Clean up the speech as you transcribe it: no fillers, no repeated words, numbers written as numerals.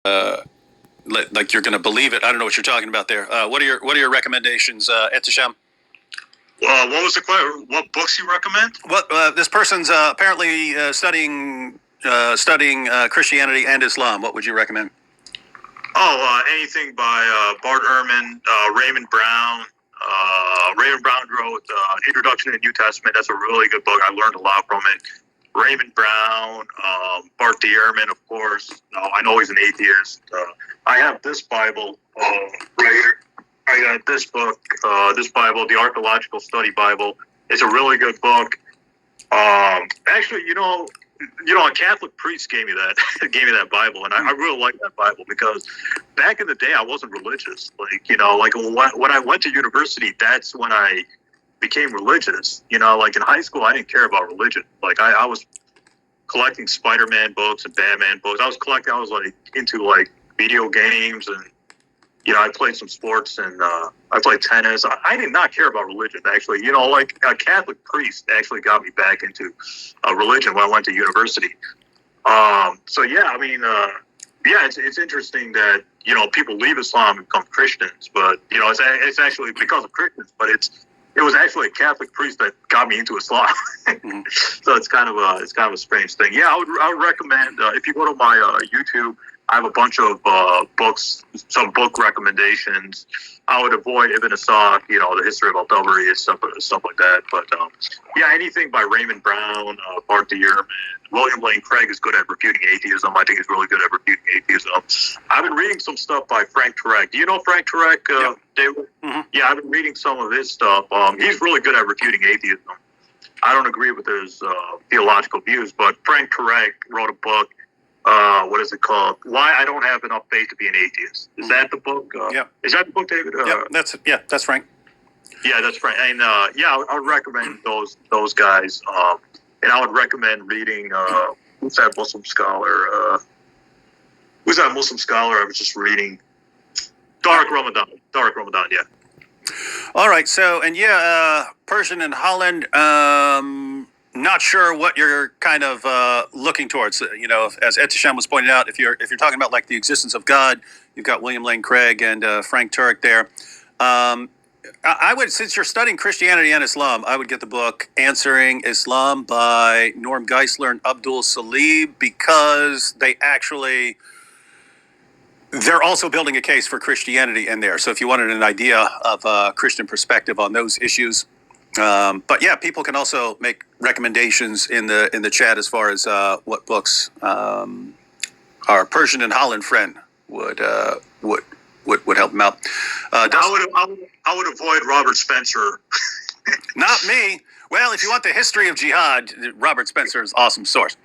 like you're going to believe it. I don't know what you're talking about there. What are your recommendations, Ehteshaam? What was the question? What books you recommend? What this person's apparently studying Christianity and Islam. What would you recommend? Anything by Bart Ehrman, Raymond Brown. Raymond Brown wrote Introduction to the New Testament. That's a really good book. I learned a lot from it. Raymond Brown, Bart Ehrman, of course. I know he's an atheist. I have this Bible right here. I got this book, this Bible, the Archaeological Study Bible. It's a really good book. Actually, a Catholic priest gave me that Bible, and I really like that Bible because back in the day I wasn't religious. When I went to university, that's when I became religious. Like in high school, I didn't care about religion. Like I was collecting Spider-Man books and Batman books. I was like into like video games, and I played some sports, and I played tennis. I did not care about religion, actually. Like a Catholic priest actually got me back into religion when I went to university. It's interesting that people leave Islam and become Christians, but it's actually because of Christians, but it was actually a Catholic priest that got me into Islam. Mm-hmm. So it's kind of a strange thing. Yeah, I would recommend if you go to my YouTube. I have a bunch of books, some book recommendations. I would avoid Ibn Asad, the history of Al-Tabari and stuff like that. But anything by Raymond Brown, Bart Ehrman, William Lane Craig is good at refuting atheism. I think he's really good at refuting atheism. I've been reading some stuff by Frank Turek. Do you know Frank Turek, David? Mm-hmm. Yeah, I've been reading some of his stuff. He's really good at refuting atheism. I don't agree with his theological views, but Frank Turek wrote a book. What is it called? Why I Don't Have Enough Faith to Be an Atheist. Is that the book? Yeah. Is that the book, David? That's Frank. Yeah, that's Frank. And I would recommend those guys. And I would recommend reading. Who's that Muslim scholar? I was just reading. Tariq Ramadan. Yeah. All right. So Persian and Holland. Not sure what you're kind of looking towards. As Ehteshaam was pointing out, if you're talking about like the existence of God, you've got William Lane Craig and Frank Turek there. I would, since you're studying Christianity and Islam, I would get the book Answering Islam by Norm Geisler and Abdul Salib, because they're also building a case for Christianity in there. So if you wanted an idea of a Christian perspective on those issues. People can also make recommendations in the chat as far as what books our Persian and Holland friend would help them out. I would avoid Robert Spencer. Not me. Well, if you want the history of jihad, Robert Spencer is an awesome source.